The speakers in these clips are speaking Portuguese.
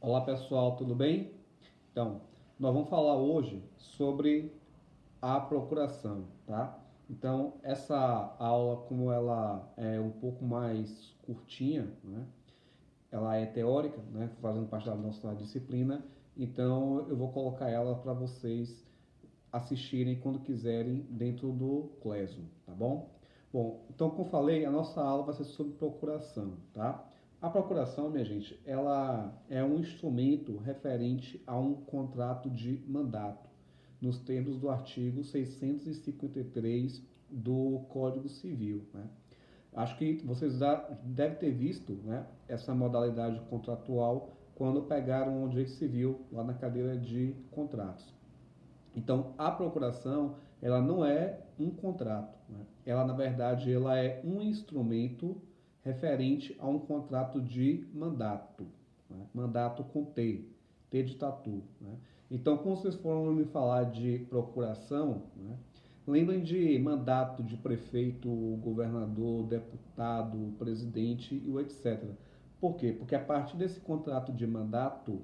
Olá pessoal, tudo bem? Então, nós vamos falar hoje sobre a procuração, tá? Então, essa aula, como ela é um pouco mais curtinha, né? Ela é teórica, né? Fazendo parte da nossa disciplina, então eu vou colocar ela para vocês assistirem quando quiserem dentro do Classroom, tá bom? Bom, então como eu falei, a nossa aula vai ser sobre procuração, tá? A procuração, minha gente, ela é um instrumento referente a um contrato de mandato, nos termos do artigo 653 do Código Civil, né? Acho que vocês já devem ter visto, né, essa modalidade contratual quando pegaram o direito civil lá na cadeira de contratos. Então, a procuração, ela não é um contrato, né? Ela, na verdade, ela é um instrumento referente a um contrato de mandato, né? Mandato com T, T de tatu, né? Então, quando vocês foram me falar de procuração, né? Lembrem de mandato de prefeito, governador, deputado, presidente e o etc. Por quê? Porque a partir desse contrato de mandato,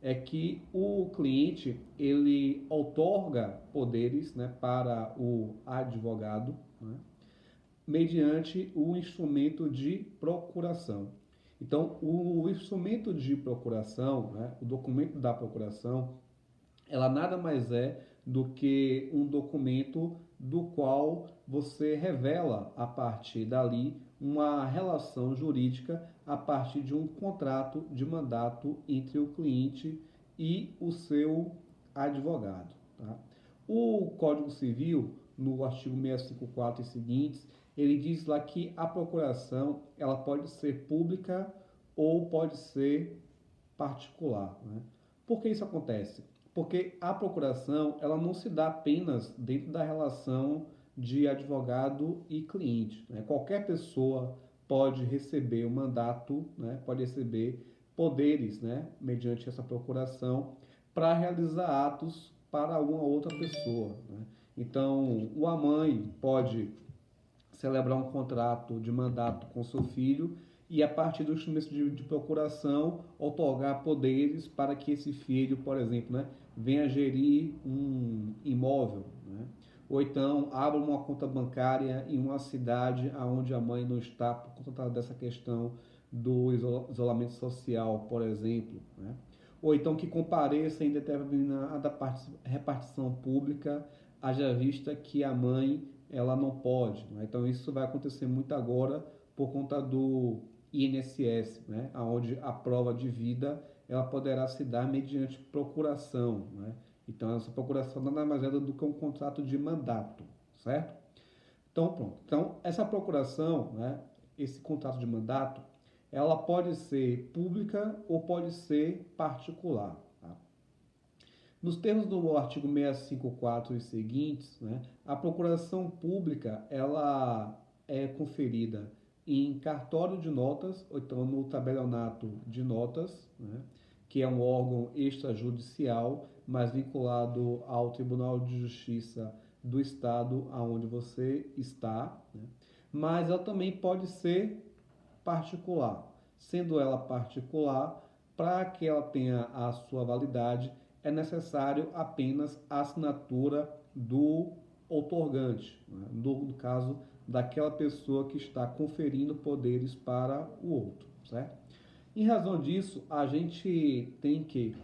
é que o cliente ele outorga poderes, né, para o advogado, né, mediante o instrumento de procuração. Então, o instrumento de procuração, né, o documento da procuração, ela nada mais é do que um documento do qual você revela a partir dali uma relação jurídica a partir de um contrato de mandato entre o cliente e o seu advogado. Tá? O Código Civil, no artigo 654 e seguintes, ele diz lá que a procuração ela pode ser pública ou pode ser particular. Né? Por que isso acontece? Porque a procuração ela não se dá apenas dentro da relação de advogado e cliente. Né? Qualquer pessoa pode receber o mandato, né? Pode receber poderes, né? Mediante essa procuração para realizar atos para uma outra pessoa. Né? Então, uma mãe pode celebrar um contrato de mandato com seu filho e, a partir do instrumento de procuração, outorgar poderes para que esse filho, por exemplo, né, venha gerir um imóvel. Né? Ou então abra uma conta bancária em uma cidade onde a mãe não está por conta dessa questão do isolamento social, por exemplo. Né? Ou então que compareça em determinada repartição pública, haja vista que a mãe ela não pode. Né? Então isso vai acontecer muito agora por conta do INSS, né? Onde a prova de vida ela poderá se dar mediante procuração. Né? Então essa procuração nada mais é do que um contrato de mandato, certo? Então pronto. Então essa procuração, né? Esse contrato de mandato, ela pode ser pública ou pode ser particular. Tá? Nos termos do artigo 654 e seguintes, né, a procuração pública ela é conferida em cartório de notas, ou então no tabelionato de notas, né, que é um órgão extrajudicial, mas vinculado ao Tribunal de Justiça do Estado aonde você está, né, mas ela também pode ser particular. Sendo ela particular, para que ela tenha a sua validade, é necessário apenas a assinatura do outorgante, né? No caso daquela pessoa que está conferindo poderes para o outro, certo? Em razão disso, a gente tem que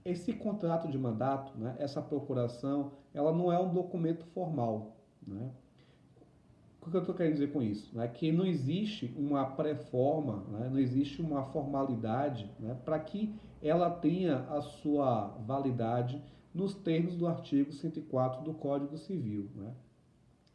esse contrato de mandato, né, essa procuração, ela não é um documento formal, né? O que eu estou querendo dizer com isso? Né? Que não existe uma pré-forma, né? Não existe uma formalidade, né? Para que ela tenha a sua validade nos termos do artigo 104 do Código Civil. Né?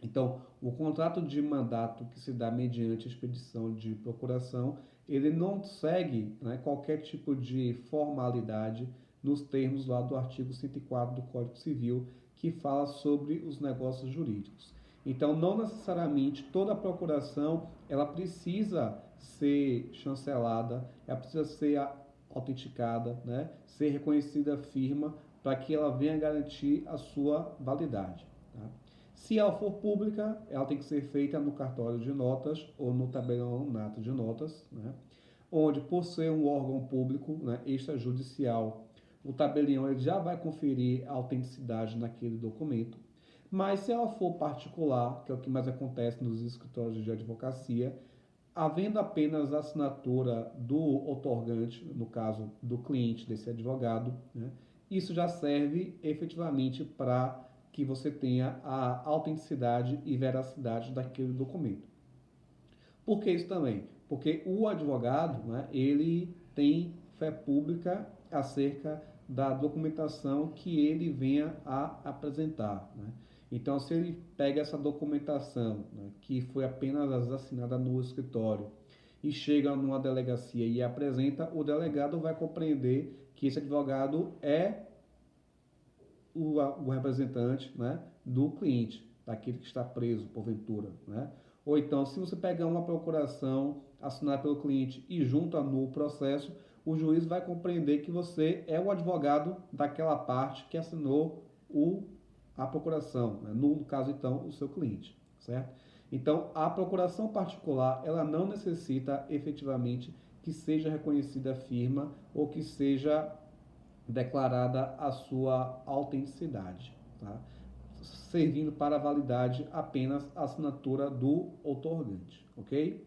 Então, o contrato de mandato que se dá mediante a expedição de procuração, ele não segue, né, qualquer tipo de formalidade nos termos lá do artigo 104 do Código Civil, que fala sobre os negócios jurídicos. Então, não necessariamente toda a procuração ela precisa ser chancelada, ela precisa ser autenticada, né, ser reconhecida firma para que ela venha garantir a sua validade. Tá? Se ela for pública, ela tem que ser feita no cartório de notas ou no tabelionato de notas. Né? onde, por ser um órgão público, né, extrajudicial, o tabelião ele já vai conferir a autenticidade naquele documento. Mas se ela for particular, que é o que mais acontece nos escritórios de advocacia, havendo apenas a assinatura do outorgante, no caso do cliente desse advogado, né, isso já serve efetivamente para que você tenha a autenticidade e veracidade daquele documento. Por que isso também? Porque o advogado, né, ele tem fé pública acerca da documentação que ele venha a apresentar, né? Então, se ele pega essa documentação, né, que foi apenas assinada no escritório e chega numa delegacia e apresenta, o delegado vai compreender que esse advogado é o representante, né, do cliente, daquele que está preso, porventura, né? Ou então, se você pegar uma procuração assinada pelo cliente e junta no processo, o juiz vai compreender que você é o advogado daquela parte que assinou a procuração, né? No caso, então, o seu cliente, certo? Então, a procuração particular, ela não necessita efetivamente que seja reconhecida a firma ou que seja declarada a sua autenticidade, tá? Servindo para a validade apenas a assinatura do outorgante, ok?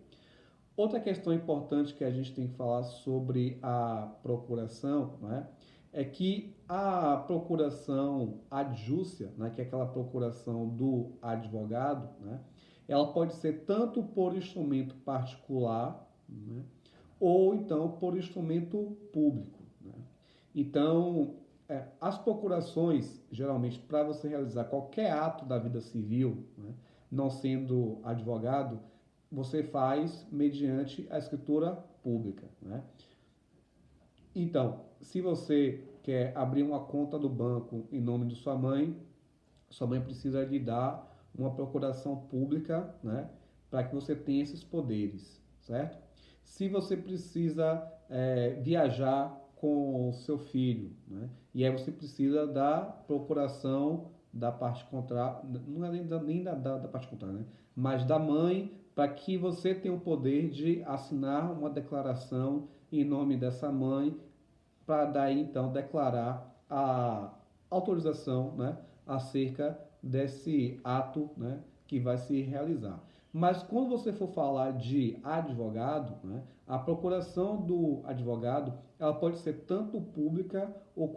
Outra questão importante que a gente tem que falar sobre a procuração, né, é que a procuração adjúcia, né, que é aquela procuração do advogado, né, ela pode ser tanto por instrumento particular, né, ou então por instrumento público, né? Então, as procurações, geralmente, para você realizar qualquer ato da vida civil, né, não sendo advogado, você faz mediante a escritura pública, né? Então, se você quer abrir uma conta do banco em nome de sua mãe precisa lhe dar uma procuração pública, né, para que você tenha esses poderes, certo? Se você precisa viajar com o seu filho, né, e aí você precisa da procuração da parte contrária, não é nem da parte contrária, né, mas da mãe, para que você tenha o poder de assinar uma declaração em nome dessa mãe, para daí então declarar a autorização, né, acerca desse ato, né, que vai se realizar. Mas quando você for falar de advogado, né, a procuração do advogado ela pode ser tanto pública ou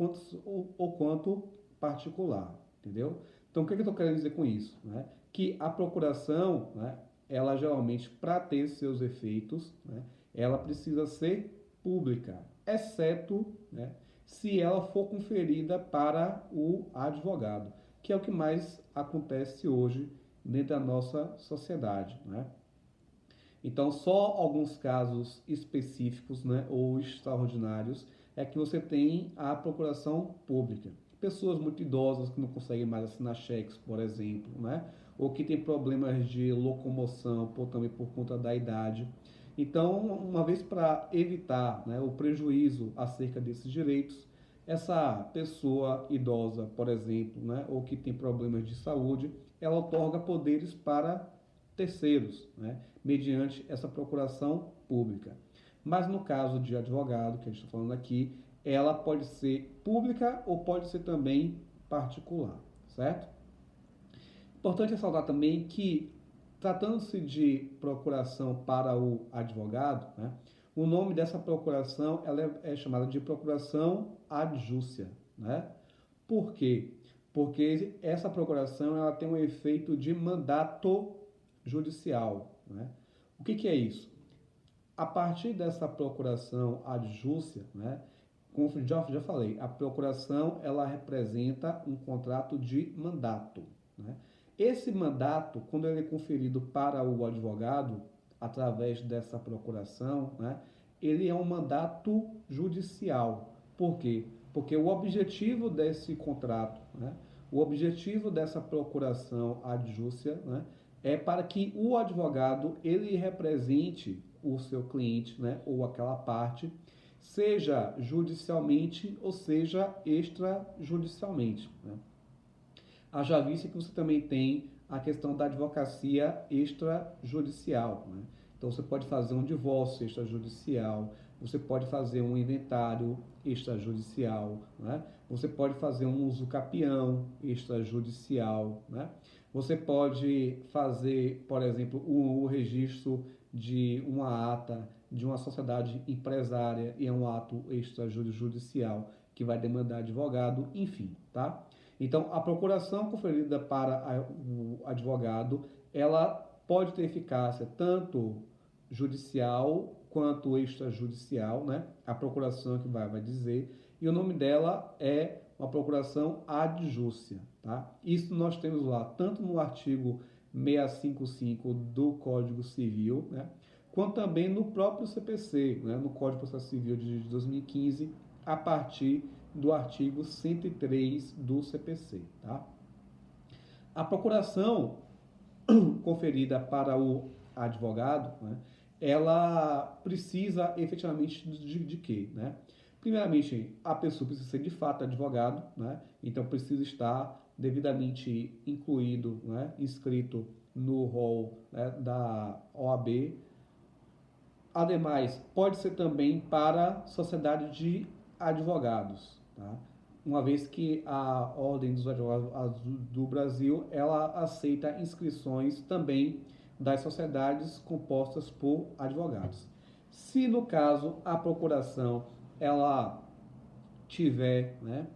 quanto particular, entendeu? Então, o que eu estou querendo dizer com isso? Né? Que a procuração, né, ela geralmente, para ter seus efeitos, né, ela precisa ser pública, exceto, né, se ela for conferida para o advogado, que é o que mais acontece hoje dentro da nossa sociedade, né? Então, só alguns casos específicos, né, ou extraordinários é que você tem a procuração pública. Pessoas muito idosas que não conseguem mais assinar cheques, por exemplo, né, ou que têm problemas de locomoção também por conta da idade. Então, uma vez para evitar, né, o prejuízo acerca desses direitos, essa pessoa idosa, por exemplo, né, ou que tem problemas de saúde, ela otorga poderes para terceiros, né, mediante essa procuração pública. Mas no caso de advogado, que a gente está falando aqui, ela pode ser pública ou pode ser também particular, certo? Importante ressaltar também que, tratando-se de procuração para o advogado, né, o nome dessa procuração ela é chamada de procuração adjúcia, né? Por quê? Porque essa procuração ela tem um efeito de mandato judicial, né? O que é isso? A partir dessa procuração adjúcia, né, como já falei, a procuração ela representa um contrato de mandato, né? Esse mandato, quando ele é conferido para o advogado, através dessa procuração, né, ele é um mandato judicial. Por quê? Porque o objetivo desse contrato, né, o objetivo dessa procuração adjúcia, né, é para que o advogado ele represente o seu cliente, né, ou aquela parte, seja judicialmente ou seja extrajudicialmente, né? Haja vista que você também tem a questão da advocacia extrajudicial, né? Então, você pode fazer um divórcio extrajudicial, você pode fazer um inventário extrajudicial, né? Você pode fazer um uso capião extrajudicial, né? Você pode fazer, por exemplo, o registro de uma ata de uma sociedade empresária e é um ato extrajudicial que vai demandar advogado, enfim, tá? Então, a procuração conferida para o advogado, ela pode ter eficácia tanto judicial quanto extrajudicial, né? A procuração que vai dizer, e o nome dela é uma procuração adjúcia, tá? Isso nós temos lá tanto no artigo 655 do Código Civil, né? Quanto também no próprio CPC, né? No Código de Processo Civil de 2015, a partir do artigo 103 do CPC, tá? A procuração conferida para o advogado, né, ela precisa efetivamente de quê? Né? Primeiramente, a pessoa precisa ser de fato advogado, né? Então precisa estar devidamente incluído, né, inscrito no rol, né, da OAB. Ademais, pode ser também para sociedade de advogados, tá? Uma vez que a Ordem dos Advogados do Brasil, ela aceita inscrições também das sociedades compostas por advogados. Se no caso a procuração ela tiver, né,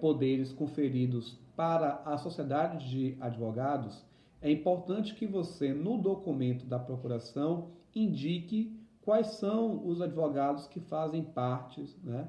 poderes conferidos para a sociedade de advogados, é importante que você, no documento da procuração, indique quais são os advogados que fazem parte, né,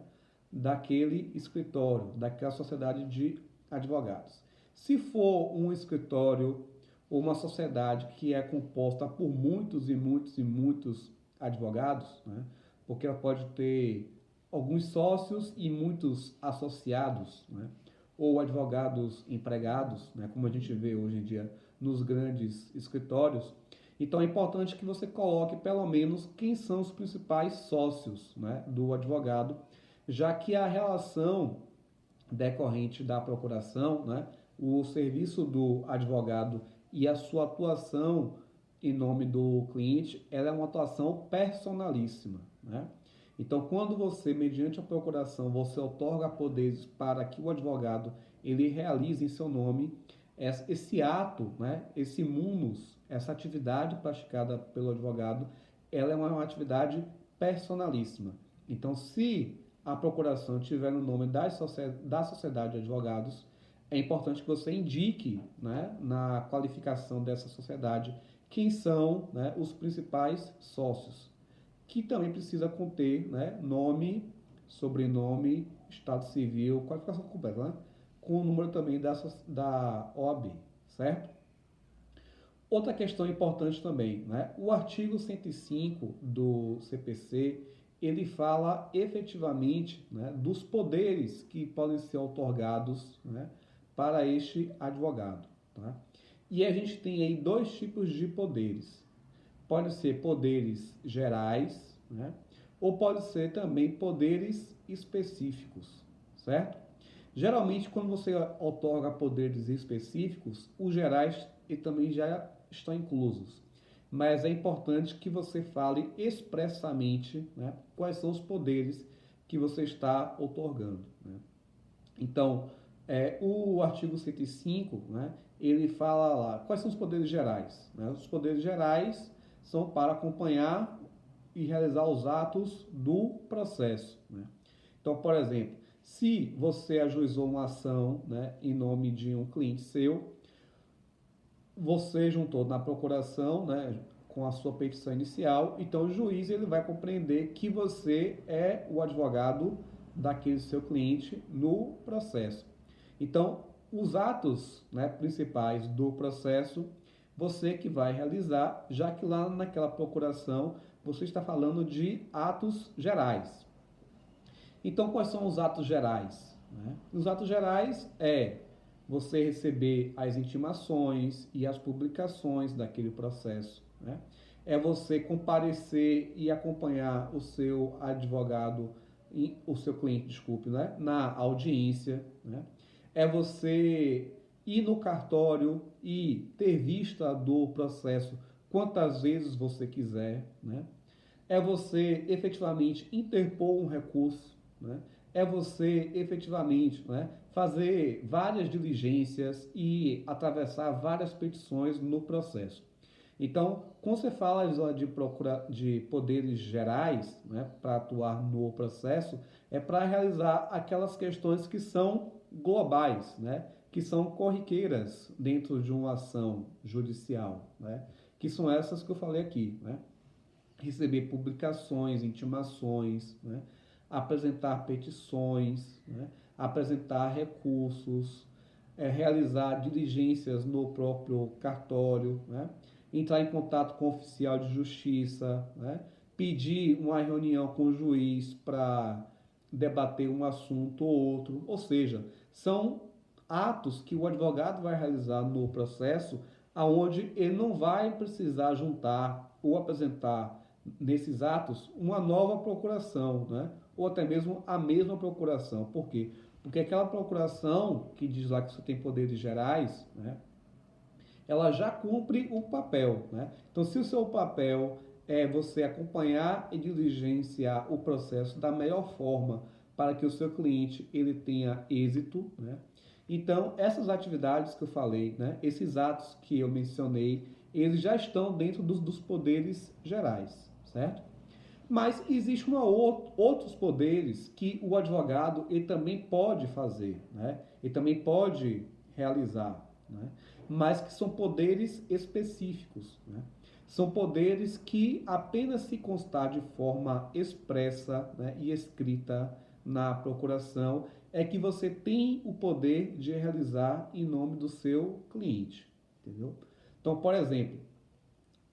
daquele escritório, daquela sociedade de advogados. Se for um escritório ou uma sociedade que é composta por muitos e muitos e muitos advogados, né, porque ela pode ter alguns sócios e muitos associados, né, ou advogados empregados, né, como a gente vê hoje em dia nos grandes escritórios. Então é importante que você coloque pelo menos quem são os principais sócios, né, do advogado, já que a relação decorrente da procuração, né, o serviço do advogado e a sua atuação em nome do cliente, ela é uma atuação personalíssima, né? Então, quando você, mediante a procuração, você outorga poderes para que o advogado ele realize em seu nome esse ato, né, esse munus, essa atividade praticada pelo advogado, ela é uma atividade personalíssima. Então, se a procuração tiver no nome da sociedade de advogados, é importante que você indique, né, na qualificação dessa sociedade quem são, né, os principais sócios, que também precisa conter, né, nome, sobrenome, estado civil, qualificação completa, né, com o número também da OAB, certo? Outra questão importante também, né? O artigo 105 do CPC, ele fala efetivamente, né, dos poderes que podem ser outorgados, né, para este advogado, tá? E a gente tem aí dois tipos de poderes. Pode ser poderes gerais, né, ou pode ser também poderes específicos, certo? Geralmente, quando você outorga poderes específicos, os gerais e também já estão inclusos. Mas é importante que você fale expressamente, né, quais são os poderes que você está outorgando, né? Então, o artigo 105, né, ele fala lá quais são os poderes gerais, né? Os poderes gerais são para acompanhar e realizar os atos do processo, né? Então, por exemplo, se você ajuizou uma ação, né, em nome de um cliente seu, você juntou na procuração, né, com a sua petição inicial, então o juiz ele vai compreender que você é o advogado daquele seu cliente no processo. Então, os atos, né, principais do processo, você que vai realizar, já que lá naquela procuração você está falando de atos gerais. Então, quais são os atos gerais, né? Os atos gerais é você receber as intimações e as publicações daquele processo, né? É você comparecer e acompanhar o seu advogado, o seu cliente, desculpe, né, na audiência, né? É você ir no cartório e ter vista do processo quantas vezes você quiser, né? É você efetivamente interpor um recurso, né? É você efetivamente, né, fazer várias diligências e atravessar várias petições no processo. Então, quando você fala de procura de poderes gerais, né, para atuar no processo, é para realizar aquelas questões que são globais, né, que são corriqueiras dentro de uma ação judicial, né, que são essas que eu falei aqui, né? Receber publicações, intimações, né? Apresentar petições, né? Apresentar recursos, realizar diligências no próprio cartório, né? Entrar em contato com o oficial de justiça, né? Pedir uma reunião com o juiz para debater um assunto ou outro, ou seja, são atos que o advogado vai realizar no processo, aonde ele não vai precisar juntar ou apresentar nesses atos uma nova procuração, né? Ou até mesmo a mesma procuração. Por quê? Porque aquela procuração que diz lá que você tem poderes gerais, né? Ela já cumpre o papel, né? Então, se o seu papel é você acompanhar e diligenciar o processo da melhor forma para que o seu cliente ele tenha êxito, né? Então, essas atividades que eu falei, né? Esses atos que eu mencionei, eles já estão dentro dos poderes gerais, certo? Mas existem outros poderes que o advogado ele também pode fazer, né? Ele também pode realizar, né? Mas que são poderes específicos, né? São poderes que apenas se constar de forma expressa, né, e escrita na procuração é que você tem o poder de realizar em nome do seu cliente, entendeu? Então, por exemplo,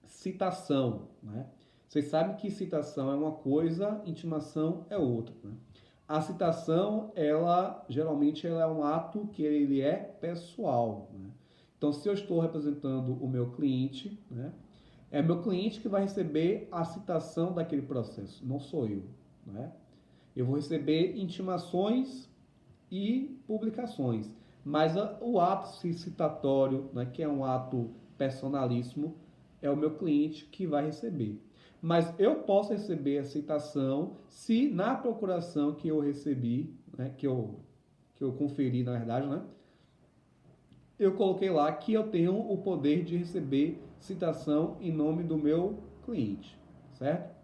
citação, né? Vocês sabem que citação é uma coisa, intimação é outra, né? A citação, ela geralmente ela é um ato que ele é pessoal, né? Então, se eu estou representando o meu cliente, né, é meu cliente que vai receber a citação daquele processo, não sou eu, né? Eu vou receber intimações e publicações, mas o ato citatório, né, que é um ato personalíssimo, é o meu cliente que vai receber. Mas eu posso receber a citação se na procuração que eu recebi, né, que eu conferi, na verdade, né, eu coloquei lá que eu tenho o poder de receber citação em nome do meu cliente, certo?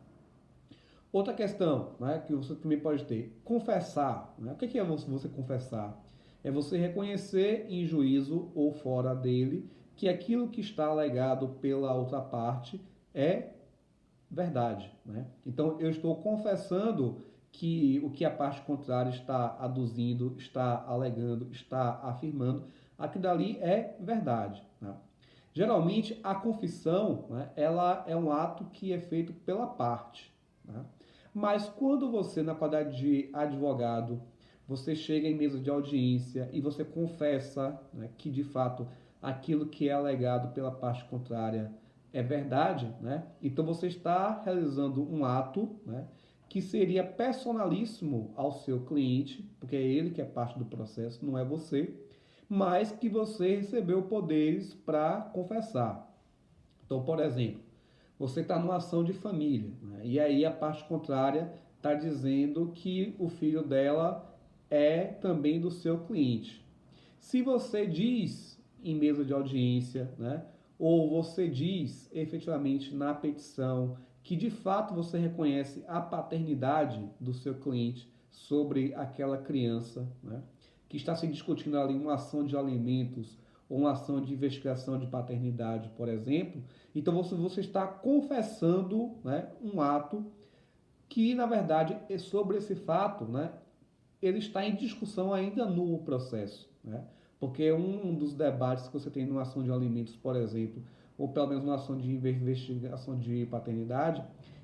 Outra questão, né, que você também pode ter, confessar. Né? O que é você confessar? É você reconhecer em juízo ou fora dele que aquilo que está alegado pela outra parte é verdade. Né? Então, eu estou confessando que o que a parte contrária está aduzindo, está alegando, está afirmando, aquilo dali é verdade. Né? Geralmente, a confissão, né, ela é um ato que é feito pela parte. Né? Mas quando você, na qualidade de advogado, você chega em mesa de audiência e você confessa, né, que de fato aquilo que é alegado pela parte contrária é verdade, né? Então você está realizando um ato, né, que seria personalíssimo ao seu cliente, porque é ele que é parte do processo, não é você, mas que você recebeu poderes para confessar. Então, por exemplo, você está numa ação de família, né? E aí a parte contrária está dizendo que o filho dela é também do seu cliente. Se você diz em mesa de audiência, né, ou você diz efetivamente na petição que de fato você reconhece a paternidade do seu cliente sobre aquela criança, né, que está se discutindo ali uma ação de alimentos ou uma ação de investigação de paternidade, por exemplo, então você está confessando, né, um ato que, na verdade, é sobre esse fato, né, ele está em discussão ainda no processo. Né? Porque um dos debates que você tem numa ação de alimentos, por exemplo, ou pelo menos numa ação de investigação de paternidade,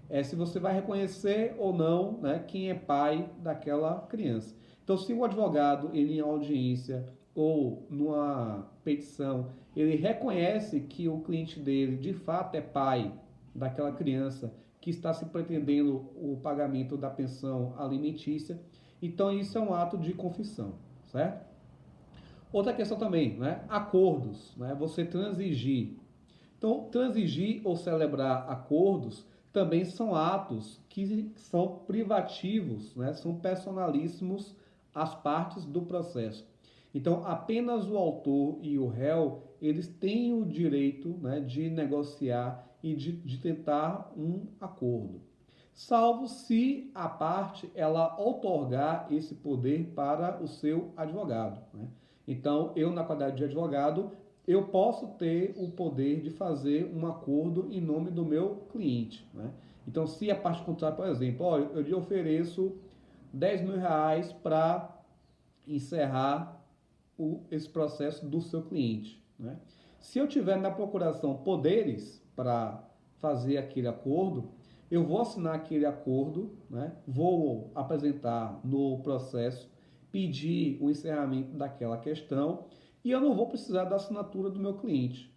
é se você vai reconhecer ou não, né, quem é pai daquela criança. Então, se o advogado, ele em audiência ou numa petição, ele reconhece que o cliente dele de fato é pai daquela criança que está se pretendendo o pagamento da pensão alimentícia, então isso é um ato de confissão, certo? Outra questão também, né? Acordos, né? Você transigir. Então, transigir ou celebrar acordos também são atos que são privativos, né? São personalíssimos às partes do processo. Então, apenas o autor e o réu, eles têm o direito, né, de negociar e de tentar um acordo, salvo se a parte ela outorgar esse poder para o seu advogado, né? Então, eu, na qualidade de advogado, eu posso ter o poder de fazer um acordo em nome do meu cliente, né? Então, se a parte contrária, por exemplo, ó, eu lhe ofereço R$ 10.000 para encerrar esse processo do seu cliente, né? Se eu tiver na procuração poderes para fazer aquele acordo, eu vou assinar aquele acordo, né? Vou apresentar no processo, pedir o encerramento daquela questão e eu não vou precisar da assinatura do meu cliente.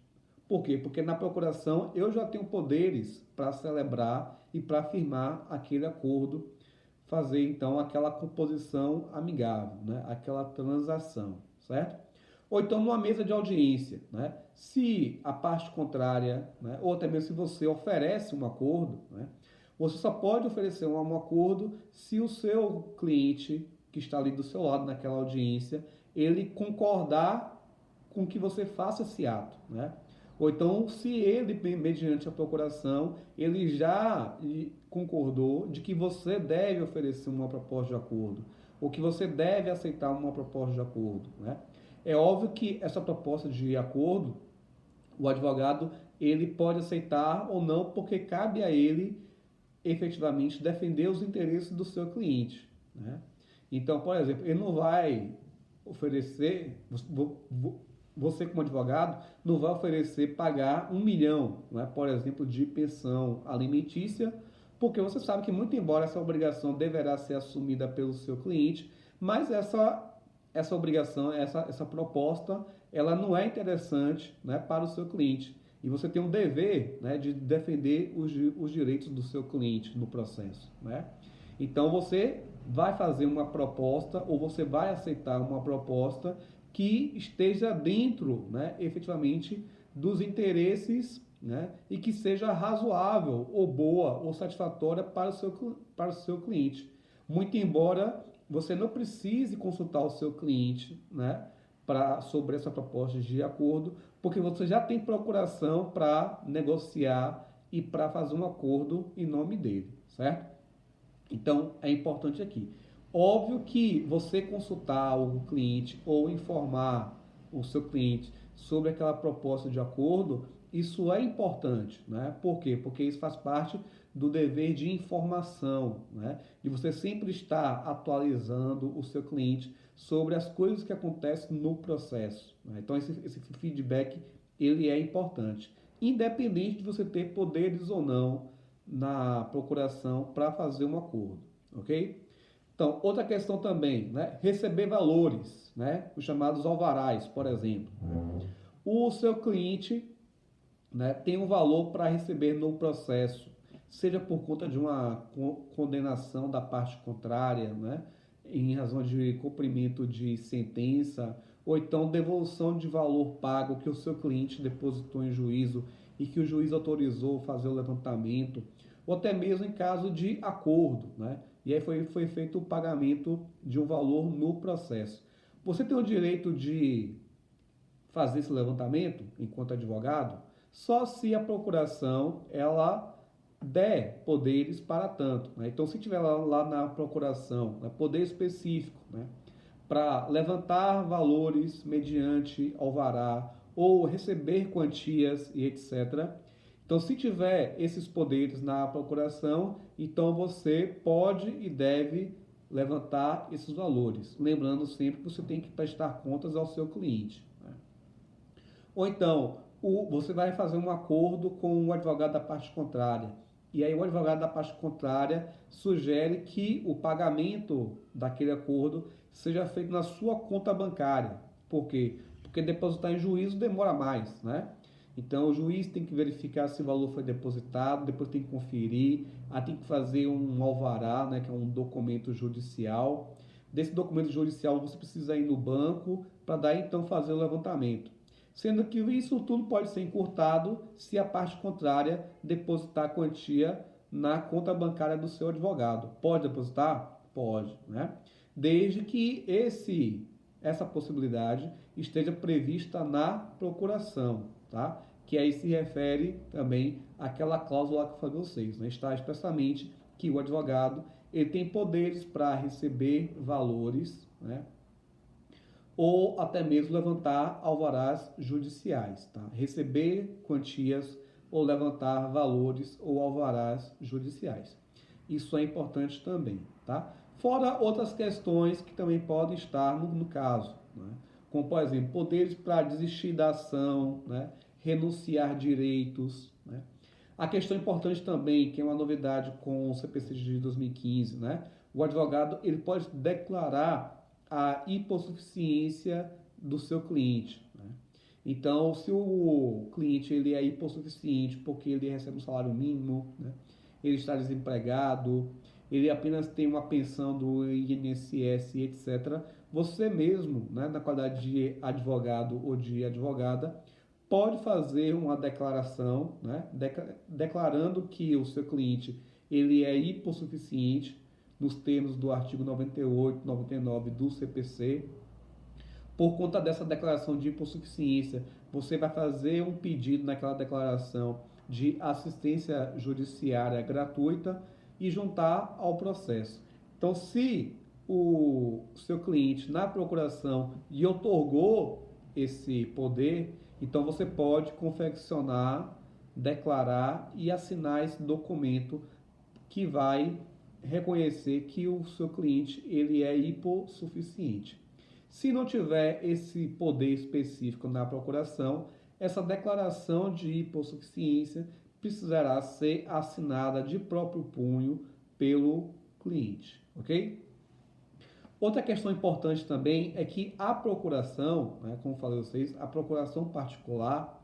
Por quê? Porque na procuração eu já tenho poderes para celebrar e para firmar aquele acordo, fazer então aquela composição amigável, né? Aquela transação, certo? Ou então numa mesa de audiência, né? Se a parte contrária, né? Ou até mesmo se você oferece um acordo, né? Você só pode oferecer um acordo se o seu cliente que está ali do seu lado naquela audiência, ele concordar com que você faça esse ato, né? Ou então, se ele, mediante a procuração, ele já concordou de que você deve oferecer uma proposta de acordo, ou que você deve aceitar uma proposta de acordo, né? É óbvio que essa proposta de acordo, o advogado, ele pode aceitar ou não, porque cabe a ele efetivamente defender os interesses do seu cliente, né? Então, por exemplo, ele não vai oferecer, você como advogado, não vai oferecer pagar 1 milhão, né, por exemplo, de pensão alimentícia, porque você sabe que, muito embora essa obrigação deverá ser assumida pelo seu cliente, mas essa obrigação, essa proposta, ela não é interessante, né, para o seu cliente. E você tem um dever, né, de defender os direitos do seu cliente no processo, né? Então você vai fazer uma proposta ou você vai aceitar uma proposta que esteja dentro, né, efetivamente, dos interesses, né, e que seja razoável ou boa ou satisfatória para o seu cliente. Muito embora você não precise consultar o seu cliente, né, sobre essa proposta de acordo, porque você já tem procuração para negociar e para fazer um acordo em nome dele, certo? Então, é importante aqui. Óbvio que você consultar o cliente ou informar o seu cliente sobre aquela proposta de acordo, isso é importante, né? Por quê? Porque isso faz parte do dever de informação, né? De você sempre estar atualizando o seu cliente sobre as coisas que acontecem no processo, né? Então, esse feedback, ele é importante. Independente de você ter poderes ou não na procuração para fazer um acordo, ok? Então, outra questão também, né? Receber valores, né? Os chamados alvarás, por exemplo. O seu cliente, né, tem um valor para receber no processo, seja por conta de uma condenação da parte contrária, né? Em razão de cumprimento de sentença, ou então devolução de valor pago que o seu cliente depositou em juízo e que o juiz autorizou fazer o levantamento, ou até mesmo em caso de acordo, né? E aí foi feito o pagamento de um valor no processo. Você tem o direito de fazer esse levantamento enquanto advogado só se a procuração ela der poderes para tanto, né? Então, se tiver lá na procuração, né, poder específico, né, para levantar valores mediante alvará ou receber quantias e etc. Então, se tiver esses poderes na procuração, então você pode e deve levantar esses valores. Lembrando sempre que você tem que prestar contas ao seu cliente, né? Ou então, você vai fazer um acordo com o advogado da parte contrária. E aí o advogado da parte contrária sugere que o pagamento daquele acordo seja feito na sua conta bancária. Por quê? Porque depositar em juízo demora mais, né? Então o juiz tem que verificar se o valor foi depositado, depois tem que conferir, aí tem que fazer um alvará, né, que é um documento judicial. Desse documento judicial você precisa ir no banco para daí então fazer o levantamento. sendo que isso tudo pode ser encurtado se a parte contrária depositar a quantia na conta bancária do seu advogado. Pode depositar? Pode, né? Desde que essa possibilidade esteja prevista na procuração, tá? Que aí se refere também àquela cláusula que eu falei para vocês, né? Está expressamente que o advogado ele tem poderes para receber valores, né? Ou até mesmo levantar alvarás judiciais, tá? Receber quantias ou levantar valores ou alvarás judiciais. Isso é importante também, tá? Fora outras questões que também podem estar no caso, né? Como, por exemplo, poderes para desistir da ação, né? Renunciar direitos, né? A questão importante também, que é uma novidade com o CPC de 2015, né? O advogado ele pode declarar a hipossuficiência do seu cliente, né? Então, se o cliente ele é hipossuficiente porque ele recebe um salário mínimo, né? Ele está desempregado, ele apenas tem uma pensão do INSS, etc. Você mesmo, né, na qualidade de advogado ou de advogada, pode fazer uma declaração, né, declarando que o seu cliente ele é hipossuficiente nos termos do artigo 98, 99 do CPC. Por conta dessa declaração de hipossuficiência, você vai fazer um pedido naquela declaração de assistência judiciária gratuita e juntar ao processo. Então, se o seu cliente na procuração lhe otorgou esse poder, então você pode confeccionar, declarar e assinar esse documento que vai reconhecer que o seu cliente ele é hipossuficiente. Se não tiver esse poder específico na procuração, essa declaração de hipossuficiência precisará ser assinada de próprio punho pelo cliente, ok? Outra questão importante também é que a procuração, né, como falei a vocês, a procuração particular,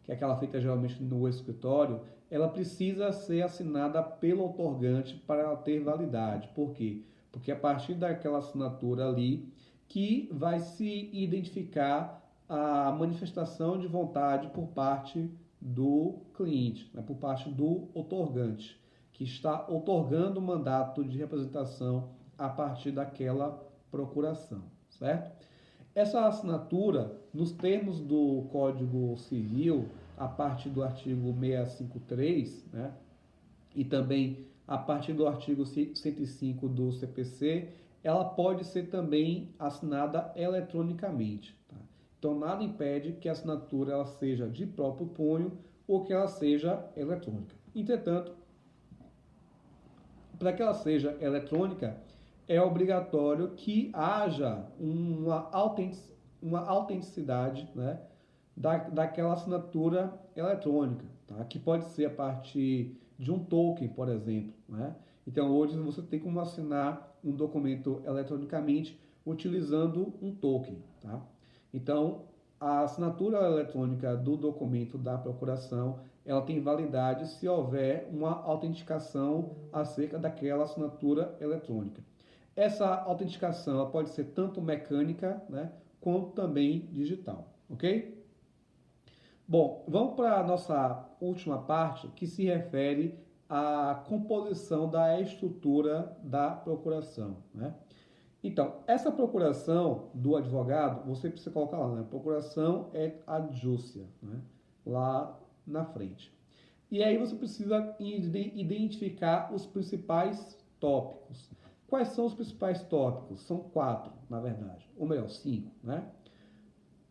que é aquela feita geralmente no escritório, ela precisa ser assinada pelo otorgante para ela ter validade. Por quê? Porque a partir daquela assinatura ali que vai se identificar a manifestação de vontade por parte do cliente, né, por parte do otorgante, que está otorgando o mandato de representação a partir daquela procuração, certo? Essa assinatura, nos termos do Código Civil, a partir do artigo 653, né, e também a partir do artigo 105 do CPC, ela pode ser também assinada eletronicamente. Tá? Então, nada impede que a assinatura ela seja de próprio punho ou que ela seja eletrônica. Entretanto, para que ela seja eletrônica, é obrigatório que haja uma autenticidade, né, daquela assinatura eletrônica, tá? Que pode ser a partir de um token, por exemplo, né? Então, hoje você tem como assinar um documento eletronicamente utilizando um token, tá? Então, a assinatura eletrônica do documento da procuração, ela tem validade se houver uma autenticação acerca daquela assinatura eletrônica. Essa autenticação ela pode ser tanto mecânica, né, quanto também digital, ok? Bom, vamos para a nossa última parte, que se refere à composição da estrutura da procuração, né? Então, essa procuração do advogado, você precisa colocar lá, né? Procuração et adjúcia, né? Lá na frente. E aí você precisa identificar os principais tópicos. Quais são os principais tópicos? São 4, na verdade, ou melhor, 5, né?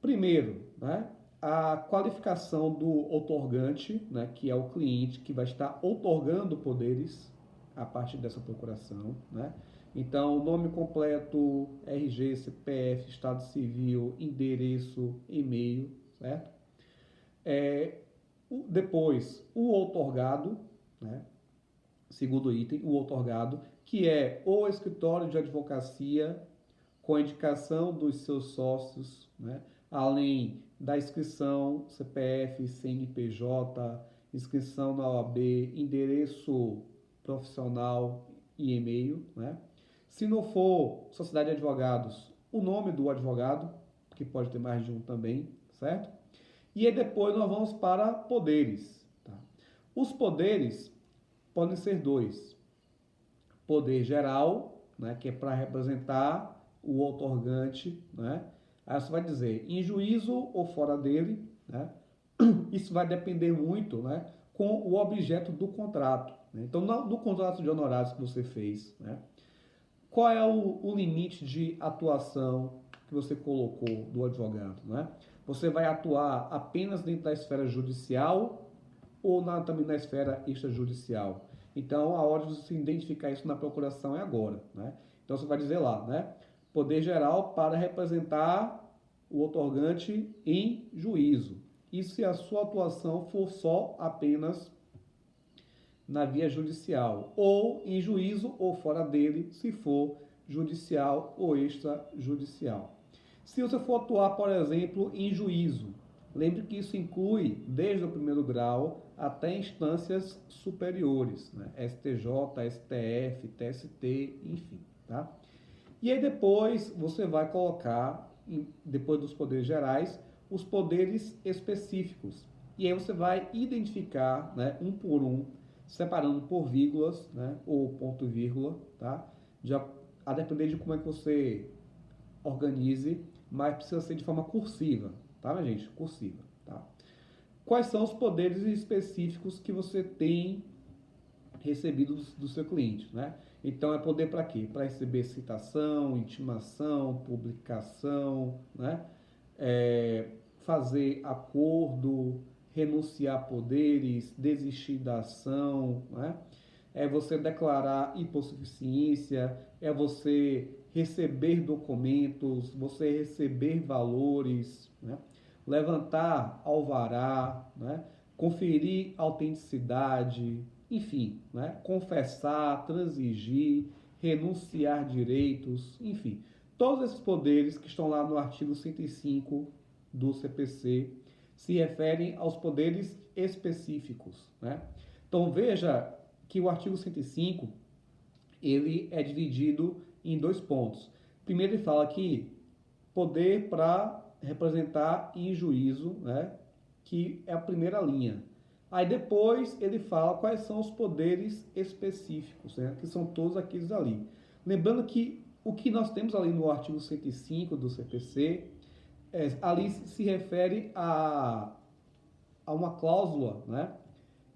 Primeiro, né, a qualificação do outorgante, né, que é o cliente que vai estar outorgando poderes a partir dessa procuração, né? Então, nome completo, RG, CPF, Estado Civil, endereço, e-mail, certo? Depois, o outorgado, né? Segundo item, o outorgado, que é o escritório de advocacia com a indicação dos seus sócios, né? Além da inscrição CPF, CNPJ, inscrição na OAB, endereço profissional e e-mail, né? Se não for sociedade de advogados, o nome do advogado, que pode ter mais de um também, certo? E aí depois nós vamos para poderes. Tá? Os poderes podem ser dois. Poder geral, né, que é para representar o outorgante, né? Aí você vai dizer em juízo ou fora dele, né? Isso vai depender muito, né, com o objeto do contrato. Né? Então, no contrato de honorários que você fez, né, qual é o limite de atuação que você colocou do advogado? Né? Você vai atuar apenas dentro da esfera judicial ou também na esfera extrajudicial? Então, a hora de você identificar isso na procuração é agora. Né? Então, você vai dizer lá, né? Poder geral para representar o outorgante em juízo. E se a sua atuação for só apenas na via judicial, ou em juízo ou fora dele, se for judicial ou extrajudicial. Se você for atuar, por exemplo, em juízo, lembre que isso inclui desde o primeiro grau até instâncias superiores, né? STJ, STF, TST, enfim, tá? E aí depois você vai colocar, depois dos poderes gerais, os poderes específicos. E aí você vai identificar, né, um por um, separando por vírgulas, né, ou ponto e vírgula, tá? A depender de como é que você organize, mas precisa ser de forma cursiva, tá, minha gente? Cursiva, tá? Quais são os poderes específicos que você tem recebido do seu cliente, né? Então é poder para quê? Para receber citação, intimação, publicação, né? Fazer acordo, renunciar a poderes, desistir da ação, né? É você declarar hipossuficiência, é você receber documentos, você receber valores, né? Levantar alvará, né? Conferir autenticidade, enfim, né? Confessar, transigir, renunciar direitos, enfim. Todos esses poderes que estão lá no artigo 105 do CPC se referem aos poderes específicos, né? Então veja que o artigo 105 ele é dividido em dois pontos. Primeiro ele fala que poder para representar em juízo, né, que é a primeira linha. Aí depois ele fala quais são os poderes específicos, né, que são todos aqueles ali. Lembrando que o que nós temos ali no artigo 105 do CPC, ali se refere a uma cláusula, né,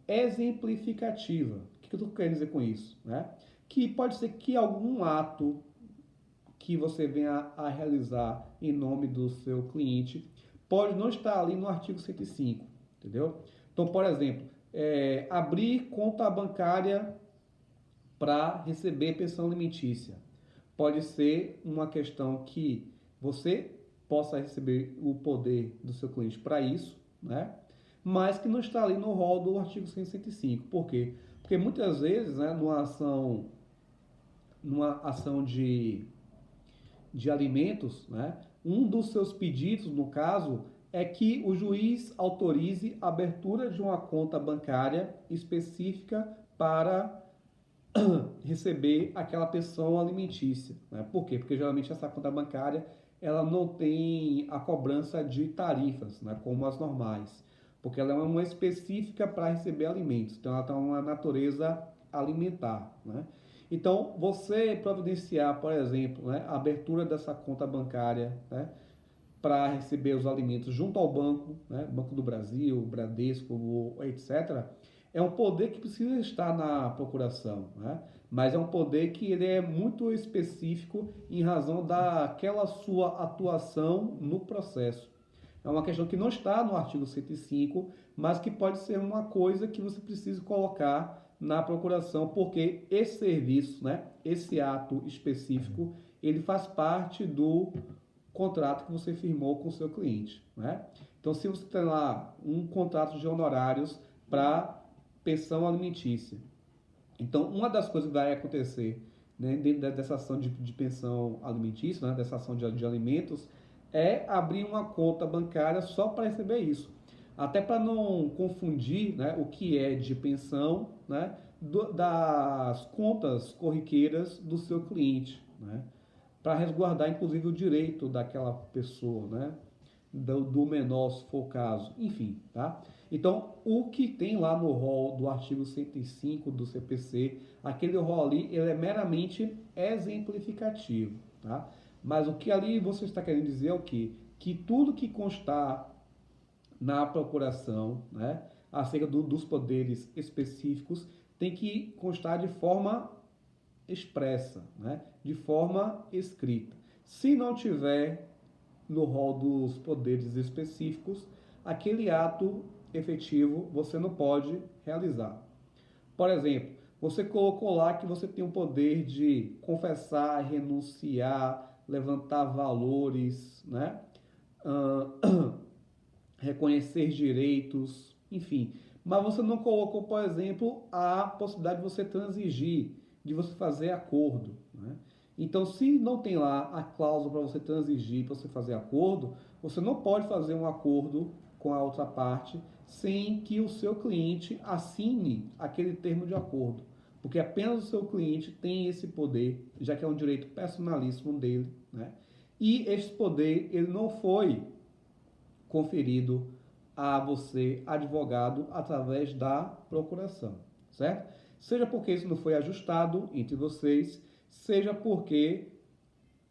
exemplificativa. O que eu quero dizer com isso? Né? Que pode ser que algum ato que você venha a realizar em nome do seu cliente pode não estar ali no artigo 105, entendeu? Então, por exemplo, abrir conta bancária para receber pensão alimentícia. Pode ser uma questão que você possa receber o poder do seu cliente para isso, né? Mas que não está ali no rol do artigo 105. Por quê? Porque muitas vezes, né, numa ação de alimentos, né, um dos seus pedidos, no caso, é que o juiz autorize a abertura de uma conta bancária específica para receber aquela pensão alimentícia. Né? Por quê? Porque geralmente essa conta bancária ela não tem a cobrança de tarifas, né, como as normais, porque ela é uma específica para receber alimentos, então ela tem uma natureza alimentar. Né? Então, você providenciar, por exemplo, né, a abertura dessa conta bancária, né, para receber os alimentos junto ao banco, né, Banco do Brasil, Bradesco, etc., é um poder que precisa estar na procuração, né? Mas é um poder que ele é muito específico em razão daquela sua atuação no processo. É uma questão que não está no artigo 105, mas que pode ser uma coisa que você precisa colocar na procuração, porque esse serviço, né, esse ato específico, ele faz parte do contrato que você firmou com o seu cliente. Né? Então, se você tem lá um contrato de honorários para pensão alimentícia, então uma das coisas que vai acontecer, né, dentro dessa ação de pensão alimentícia, né, dessa ação de alimentos, é abrir uma conta bancária só para receber isso. Até para não confundir, né, o que é de pensão, né, das contas corriqueiras do seu cliente. Né? Para resguardar, inclusive, o direito daquela pessoa, né? do menor, se for o caso, enfim, tá? Então, o que tem lá no rol do artigo 105 do CPC, aquele rol ali, ele é meramente exemplificativo, tá? Mas o que ali você está querendo dizer é o quê? Que tudo que constar na procuração, né, acerca dos poderes específicos, tem que constar de forma expressa, né, de forma escrita. Se não tiver no rol dos poderes específicos, aquele ato efetivo você não pode realizar. Por exemplo, você colocou lá que você tem o poder de confessar, renunciar, levantar valores, né? Reconhecer direitos, enfim. Mas você não colocou, por exemplo, a possibilidade de você transigir, de você fazer acordo, né? Então, se não tem lá a cláusula para você transigir, para você fazer acordo, você não pode fazer um acordo com a outra parte sem que o seu cliente assine aquele termo de acordo. Porque apenas o seu cliente tem esse poder, já que é um direito personalíssimo dele, né? E esse poder, ele não foi conferido a você, advogado, através da procuração, certo? Seja porque isso não foi ajustado entre vocês, seja porque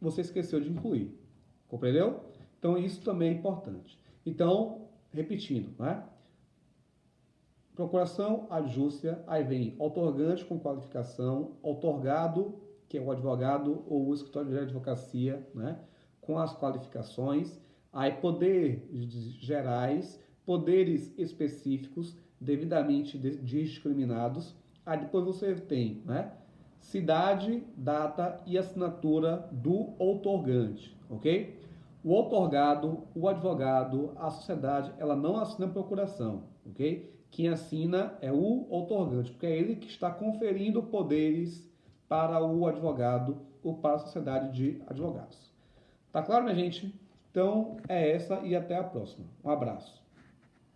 você esqueceu de incluir, compreendeu? Então isso também é importante. Então, repetindo, né? Procuração, adjúcia, aí vem outorgante com qualificação, outorgado, que é o advogado ou o escritório de advocacia, né? Com as qualificações, aí poderes gerais, poderes específicos, devidamente discriminados, aí depois você tem, né? Cidade, data e assinatura do outorgante, ok? O outorgado, o advogado, a sociedade, ela não assina procuração, ok? Quem assina é o outorgante, porque é ele que está conferindo poderes para o advogado ou para a sociedade de advogados. Tá claro, minha gente? Então é essa e até a próxima. Um abraço.